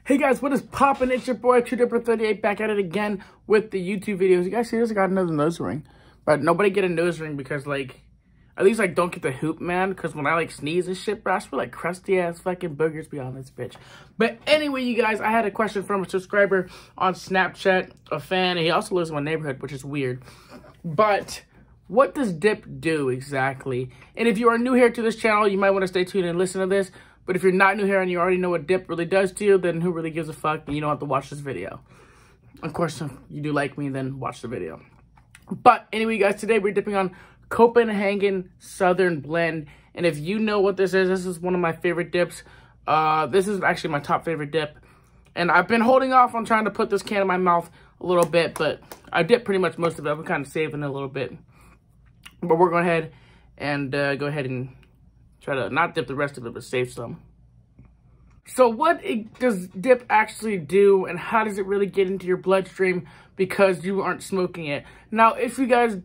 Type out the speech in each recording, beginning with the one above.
Hey guys, what is poppin'? It's your boy, TrueDipper38, back at it again with the YouTube videos. You guys see this? I got another nose ring. But nobody get a nose ring because, like, at least, like, don't get the hoop, man. Because when I, like, sneeze and shit, bro, I feel like crusty-ass fucking boogers be on this bitch. But anyway, you guys, I had a question from a subscriber on Snapchat, a fan. And he also lives in my neighborhood, which is weird. But what does dip do exactly? And if you are new here to this channel, you might want to stay tuned and listen to this. But if you're not new here and you already know what dip really does to you, then who really gives a fuck? And you don't have to watch this video. Of course, if you do like me, then watch the video. But anyway, guys, today we're dipping on Copenhagen Southern Blend. And if you know what this is one of my favorite dips. This is actually my top favorite dip. And I've been holding off on trying to put this can in my mouth a little bit, but I dipped pretty much most of it. I'm kind of saving it a little bit. But we're going ahead and try to not dip the rest of it, but save some. So what does dip actually do, and how does it really get into your bloodstream because you aren't smoking it? Now, if you guys,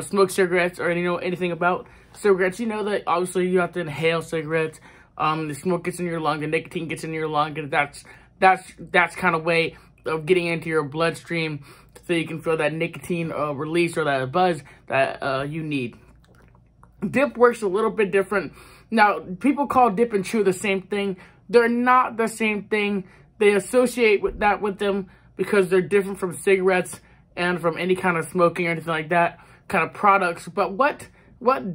smoke cigarettes or anything about cigarettes, you know that obviously you have to inhale cigarettes. The smoke gets in your lung, the nicotine gets in your lung, and that's kind of way of getting into your bloodstream so you can feel that nicotine release or that buzz that you need. Dip works a little bit different. Now, people call dip and chew the same thing. They're not the same thing. They associate with them because they're different from cigarettes and from any kind of smoking or anything like that kind of products. But what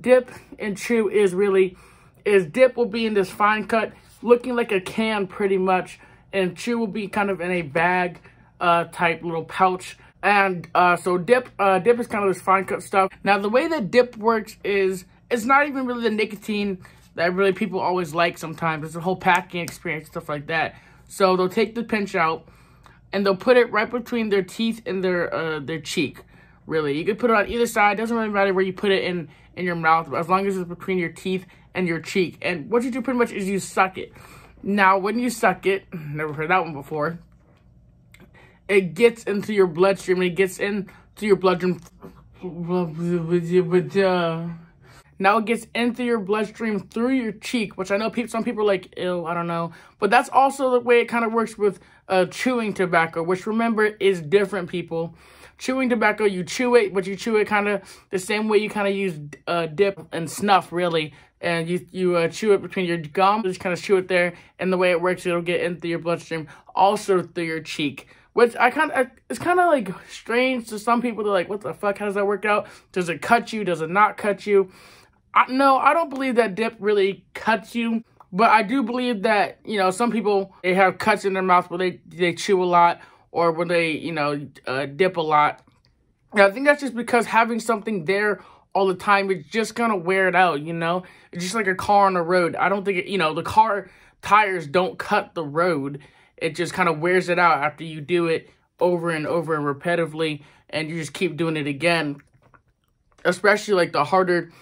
dip and chew is really is dip will be in this fine cut, looking like a can pretty much, and chew will be kind of in a bag type little pouch. And so dip is kind of this fine cut stuff. Now, the way that dip works is it's not even really the nicotine that really people always like sometimes. It's the whole packing experience, stuff like that. So they'll take the pinch out and they'll put it right between their teeth and their cheek, really. You can put it on either side. It doesn't really matter where you put it in your mouth, but as long as it's between your teeth and your cheek. And what you do pretty much is you suck it. Now, when you suck it, never heard that one before, it gets into your bloodstream. It gets into your bloodstream. Now it gets into your bloodstream through your cheek, which I know some people are like, ew, I don't know. But that's also the way it kind of works with chewing tobacco, which, remember, is different, people. Chewing tobacco, you chew it, but you chew it kind of the same way you kind of use dip and snuff, really. And you chew it between your gums, just kind of chew it there. And the way it works, it'll get into your bloodstream, also through your cheek. Which it's kind of like strange to some people. They're like, what the fuck, how does that work out? Does it cut you? Does it not cut you? No, I don't believe that dip really cuts you, but I do believe that, some people, they have cuts in their mouth where they chew a lot or where they, dip a lot. And I think that's just because having something there all the time, it's just going to wear it out, It's just like a car on the road. I don't think, the car tires don't cut the road. It just kind of wears it out after you do it over and over and repetitively, and you just keep doing it again. Especially like the harder,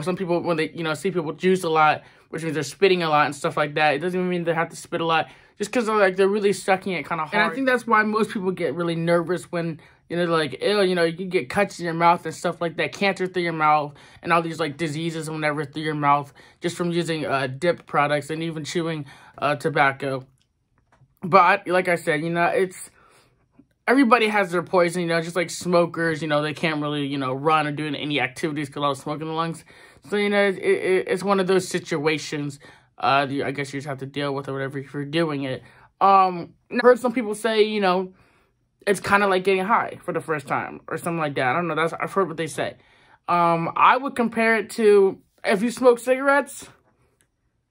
some people, when they, see people juice a lot, which means they're spitting a lot and stuff like that. It doesn't even mean they have to spit a lot, just because they're really sucking it kind of hard. And I think that's why most people get really nervous when, they're like, ew, you can get cuts in your mouth and stuff like that, cancer through your mouth, and all these, like, diseases and whatever through your mouth, just from using dip products and even chewing tobacco. But, like I said, everybody has their poison, just like smokers, they can't really, run or do any activities because of smoke in the lungs. So, it's one of those situations, I guess you just have to deal with or whatever if you're doing it. I've heard some people say, it's kind of like getting high for the first time or something like that. I don't know, I've heard what they say. I would compare it to, if you smoke cigarettes,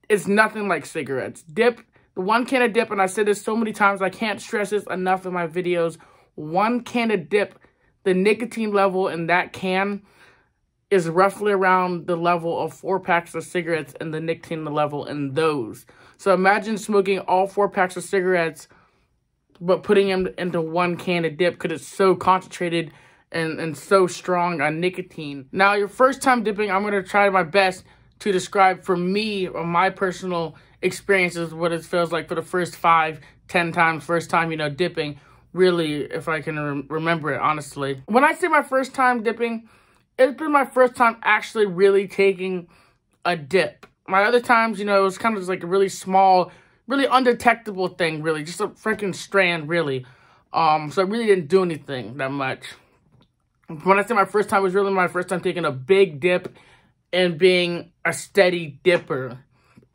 it's nothing like cigarettes. Dip. The one can of dip, and I said this so many times, I can't stress this enough in my videos. One can of dip, the nicotine level in that can is roughly around the level of 4 packs of cigarettes and the nicotine level in those. So imagine smoking all 4 packs of cigarettes, but putting them into one can of dip because it's so concentrated and so strong on nicotine. Now, your first time dipping, I'm going to try my best to describe for me or my personal experiences what it feels like for the first 5-10 times, first time, dipping, really, if I can remember it, honestly. When I say my first time dipping, it's been my first time actually really taking a dip. My other times, it was kind of just like a really small really undetectable thing, really. Just a freaking strand, really. So I really didn't do anything that much. When I say my first time, it was really my first time taking a big dip and being a steady dipper.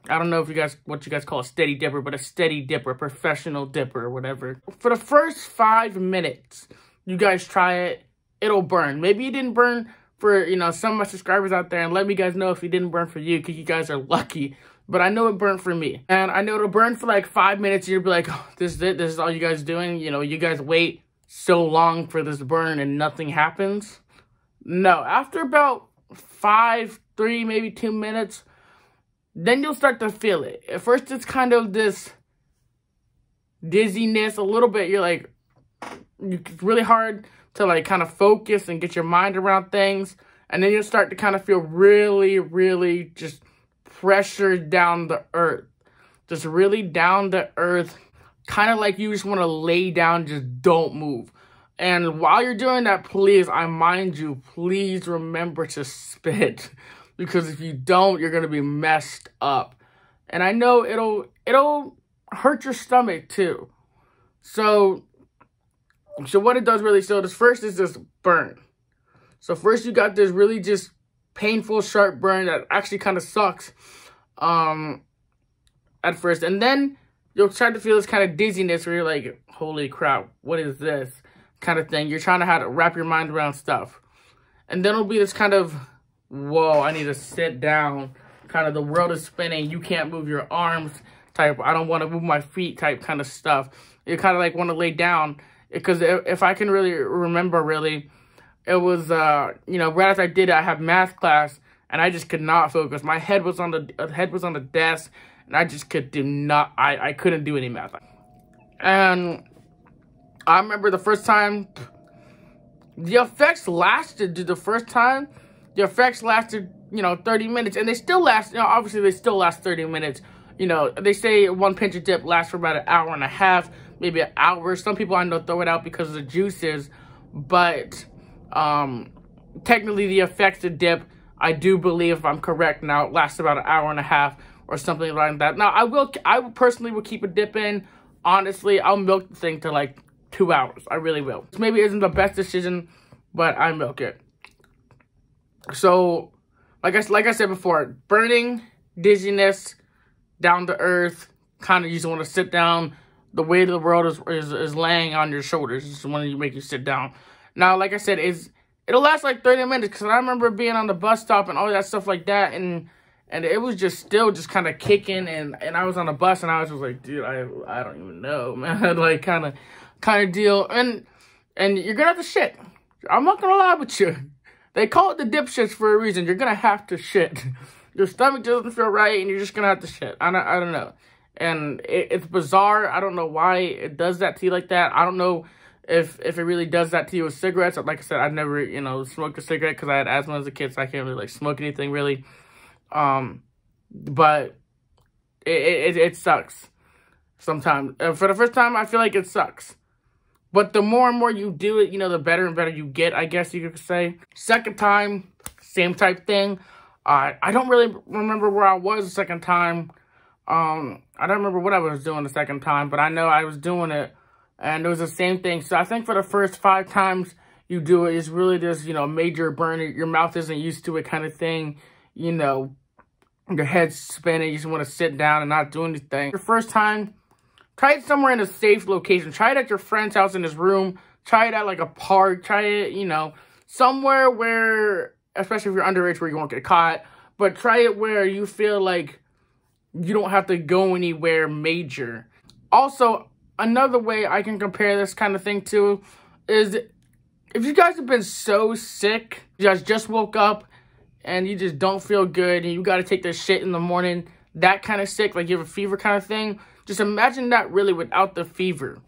I don't know if what you guys call a steady dipper, but a steady dipper, professional dipper, whatever. For the first 5 minutes, you guys try it, it'll burn. Maybe it didn't burn for, you know, some of my subscribers out there, and let me guys know if it didn't burn for you, because you guys are lucky. But I know it burned for me. And I know it'll burn for like 5 minutes, and you'll be like, oh, this is it? This is all you guys doing? You know, you guys wait so long for this burn and nothing happens? No, after about 5, 3, maybe 2 minutes, then you'll start to feel it. At first, it's kind of this dizziness, a little bit. You're like, it's really hard to like kind of focus and get your mind around things. And then you'll start to kind of feel really, really just pressured down the earth. Just really down the earth. Kind of like you just want to lay down, just don't move. And while you're doing that, please, I mind you, please remember to spit. Because if you don't, you're going to be messed up. And I know it'll hurt your stomach too. So what it does really, so this first is this burn. So first you got this really just painful, sharp burn that actually kind of sucks at first. And then you'll start to feel this kind of dizziness where you're like, holy crap, what is this kind of thing? You're trying to have to wrap your mind around stuff. And then it'll be this kind of, whoa, I need to sit down. Kind of the world is spinning. You can't move your arms type. I don't want to move my feet type kind of stuff. You kind of like want to lay down. Because if I can really remember, really, it was, you know, right as I did it, I had math class. And I just could not focus. My head was on the desk. And I just I couldn't do any math. And I remember the first time, the effects lasted, the first time, the effects lasted, you know, 30 minutes. And they still last, you know, obviously they still last 30 minutes. You know, they say one pinch of dip lasts for about an hour and a half, maybe an hour. Some people I know throw it out because of the juices. But technically the effects of dip, I do believe, if I'm correct now, it lasts about an hour and a half or something like that. Now, I personally will keep a dip in. Honestly, I'll milk the thing to like 2 hours. I really will. This maybe isn't the best decision, but I milk it. So, like I said before, burning, dizziness, down to earth, kind of you just want to sit down. The weight of the world is laying on your shoulders. It's when you make you sit down. Now, like I said, it'll last like 30 minutes because I remember being on the bus stop and all that stuff like that, and it was just still just kind of kicking, and I was on the bus and I was just like, dude, I don't even know, man. Like kind of deal, and you're gonna have to shit. I'm not gonna lie with you. They call it the dip shits for a reason. You're gonna have to shit. Your stomach doesn't feel right, and you're just gonna have to shit. I don't know. And it's bizarre. I don't know why it does that to you like that. I don't know if it really does that to you with cigarettes. Like I said, I've never, you know, smoked a cigarette because I had asthma as a kid, so I can't really like smoke anything really. But it sucks sometimes. For the first time, I feel like it sucks. But the more and more you do it, you know, the better and better you get, I guess you could say. Second time, same type thing. I don't really remember where I was the second time. I don't remember what I was doing the second time, but I know I was doing it, and it was the same thing. So I think for the first 5 times you do it, it's really this, you know, major burn. Your mouth isn't used to it kind of thing. You know, your head's spinning. You just want to sit down and not do anything. Your first time, try it somewhere in a safe location. Try it at your friend's house in his room. Try it at like a park. Try it, you know, somewhere where, especially if you're underage, where you won't get caught. But try it where you feel like you don't have to go anywhere major. Also, another way I can compare this kind of thing to is if you guys have been so sick, you guys just woke up and you just don't feel good and you got to take this shit in the morning, that kind of sick, like you have a fever kind of thing, just imagine that really without the fever,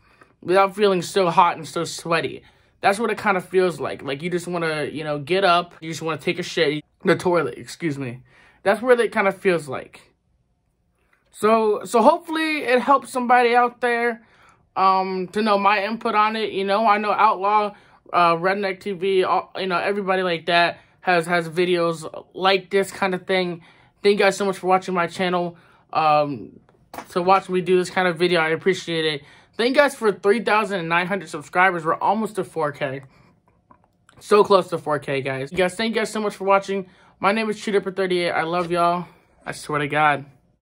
without feeling so hot and so sweaty. That's what it kind of feels like. Like you just want to, you know, get up, you just want to take a shit, the toilet, excuse me. That's what it kind of feels like. So hopefully it helps somebody out there to know my input on it. You know, I know Outlaw, Redneck TV, all, you know, everybody like that has videos like this kind of thing. Thank you guys so much for watching my channel. to watch me do this kind of video. I appreciate it. Thank you guys for 3,900 subscribers. We're almost to 4K. So close to 4K, guys. You guys, thank you guys so much for watching. My name is CheaterPer38. I love y'all. I swear to God.